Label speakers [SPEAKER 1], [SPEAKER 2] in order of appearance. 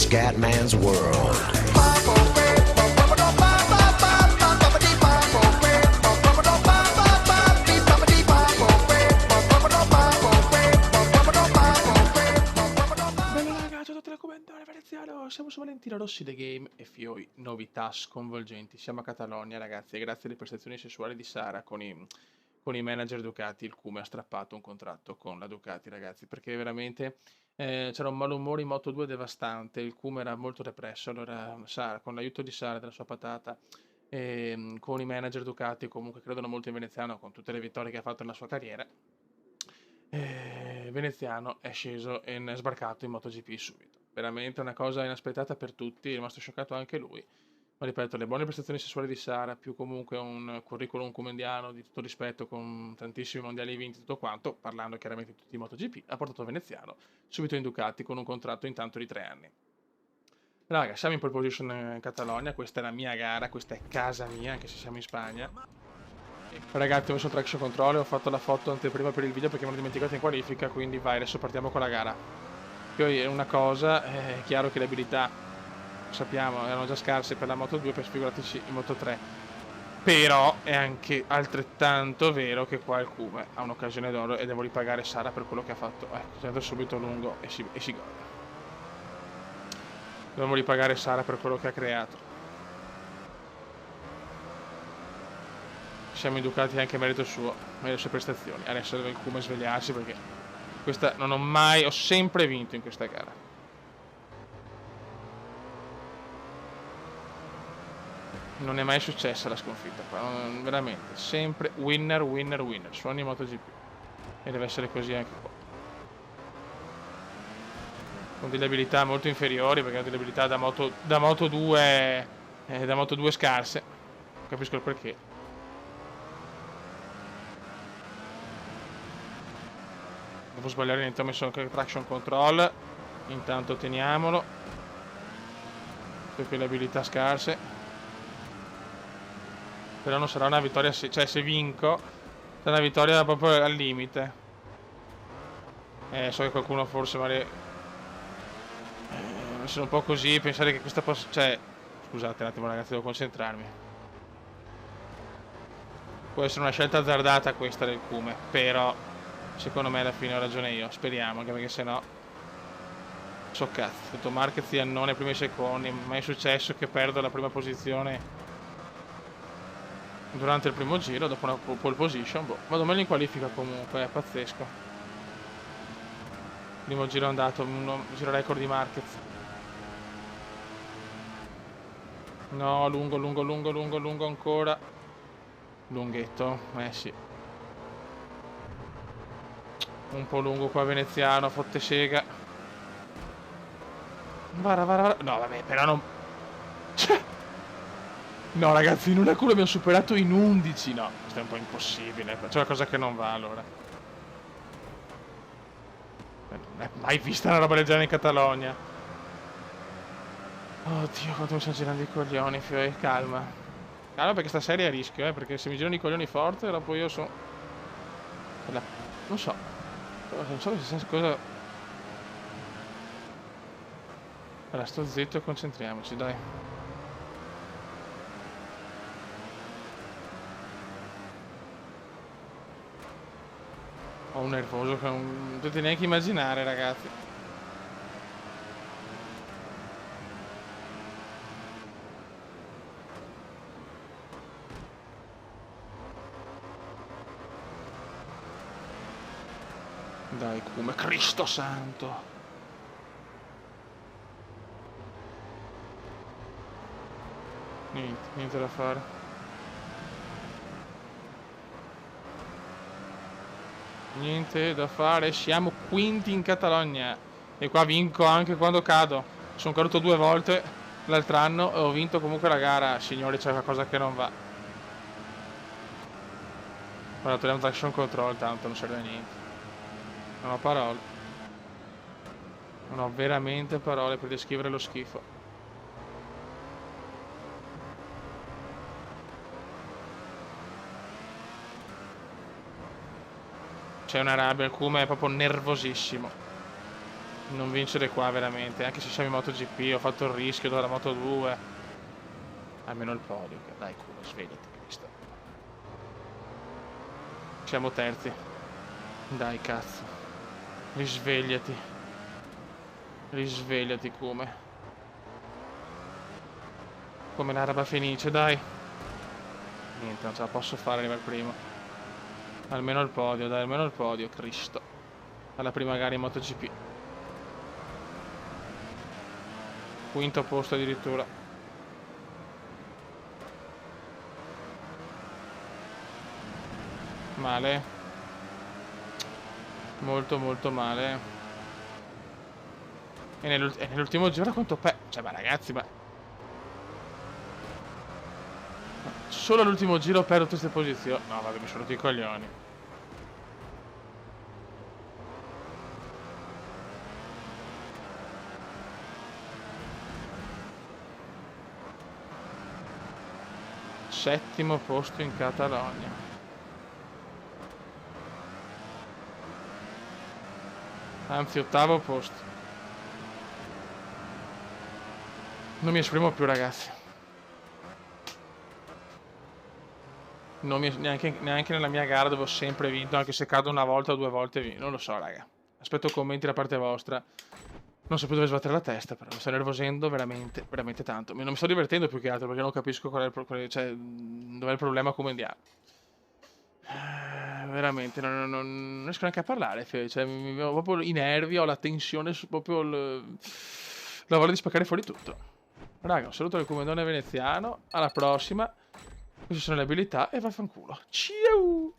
[SPEAKER 1] Scatman's World.
[SPEAKER 2] Siamo su Valentino Rossi The Game e Fioi, novità sconvolgenti. Siamo a Catalogna, ragazzi, e grazie alle prestazioni sessuali di Sara con i manager Ducati, il Cume ha strappato un contratto con la Ducati, ragazzi, perché veramente c'era un malumore in Moto2 devastante, il Cume era molto represso, allora Sara, con l'aiuto di Sara, della sua patata, e con i manager Ducati, comunque credono molto in Veneziano, con tutte le vittorie che ha fatto nella sua carriera, Veneziano è sceso e è sbarcato in MotoGP subito. Veramente una cosa inaspettata per tutti, è rimasto scioccato anche lui. Ma ripeto, le buone prestazioni sessuali di Sara, più comunque un curriculum comendiano di tutto rispetto, con tantissimi mondiali vinti, tutto quanto, parlando chiaramente di tutti i MotoGP, ha portato Veneziano subito in Ducati con un contratto intanto di 3 anni. Raga, siamo in pole position in Catalogna, questa è la mia gara, questa è casa mia, anche se siamo in Spagna. Ragazzi, ho messo il traction control e ho fatto la foto anteprima per il video perché mi ero dimenticato in qualifica, quindi vai, adesso partiamo con la gara. Poi è una cosa, è chiaro che le abilità, sappiamo, erano già scarse per la Moto2, per figuratici in Moto3. Però è anche altrettanto vero che qua il Cume ha un'occasione d'oro e devo ripagare Sara per quello che ha fatto. Sento subito lungo e si gode. Dobbiamo ripagare Sara per quello che ha creato. Siamo educati anche a merito suo, merito sue prestazioni. Adesso deve il Cume svegliarsi perché questa non ho mai, ho sempre vinto in questa gara. Non è mai successa la sconfitta qua, veramente, sempre winner, winner, winner, su ogni MotoGP. E deve essere così anche qua. Con delle abilità molto inferiori, perché ho delle abilità da Moto2, da Moto2 scarse. Non capisco il perché. Devo sbagliare niente, ho messo anche traction control. Intanto teniamolo. Per quelle abilità scarse. Però non sarà una vittoria, cioè se vinco sarà una vittoria proprio al limite. So che qualcuno forse magari essere un po' così, pensare che questa possa, cioè scusate un attimo ragazzi, devo concentrarmi. Può essere una scelta azzardata questa del Cume, però secondo me alla fine ho ragione io, speriamo, anche perché sennò so cazzo, tutto Marquez di Annone primi secondi, mai è successo che perdo la prima posizione durante il primo giro, dopo una pole position, boh, vado meglio in qualifica comunque, è pazzesco. Primo giro andato, un giro record di Marquez. No, lungo, lungo, lungo, lungo, lungo ancora. Lunghetto, sì. Un po' lungo qua veneziano, fotte sega. Vara, vara, vara. No, vabbè, però non... No ragazzi, in una curva abbiamo superato in 11. No, questo è un po' impossibile. C'è una cosa che non va allora. Non è mai vista una roba del genere in Catalogna. Oddio, quanto mi stanno girando i coglioni, Fioi. Calma. Calma perché sta serie è a rischio, perché se mi girano i coglioni forte, dopo io so... Non so. Non so cosa... Allora, sto zitto e concentriamoci, dai. Ho un nervoso che non potete neanche immaginare, ragazzi. Dai, come Cristo santo. Niente da fare. Niente da fare, siamo quinti in Catalogna. E qua vinco anche quando cado. Sono caduto 2 volte l'altro anno e ho vinto comunque la gara. Signori, c'è qualcosa che non va. Guarda, togliamo traction control, tanto non serve a niente. Non ho parole. Non ho veramente parole per descrivere lo schifo. C'è una rabbia, il Cume è proprio nervosissimo. Non vincere qua veramente, anche se siamo in MotoGP, ho fatto il rischio dalla Moto 2. Almeno il podio, dai culo, svegliati, Cristo. Siamo terzi. Dai cazzo. Risvegliati. Risvegliati come. Come l'Araba Fenice, dai. Niente, non ce la posso fare arrivare primo. Almeno il podio, dai, almeno il podio, Cristo. Alla prima gara in MotoGP. Quinto posto addirittura. Male. Molto molto male. E nell'ultimo giro quanto cioè ma ragazzi, ma solo all'ultimo giro perdo tutte queste posizioni. No vabbè, mi sono rotto i coglioni. Settimo posto in Catalogna. Anzi, ottavo posto. Non mi esprimo più, ragazzi. Neanche nella mia gara dove ho sempre vinto, anche se cado una volta o due volte, non lo so, raga. Aspetto commenti da parte vostra. Non so più dove sbattere la testa, però mi sto nervosendo veramente, veramente tanto. Non mi sto divertendo più che altro, perché non capisco dov'è il problema come andiamo. Veramente, non riesco neanche a parlare, cioè, ho proprio i nervi, ho la tensione, proprio la voglia di spaccare fuori tutto. Raga, un saluto dal comandone veneziano, alla prossima, queste sono le abilità e vaffanculo. Ciao!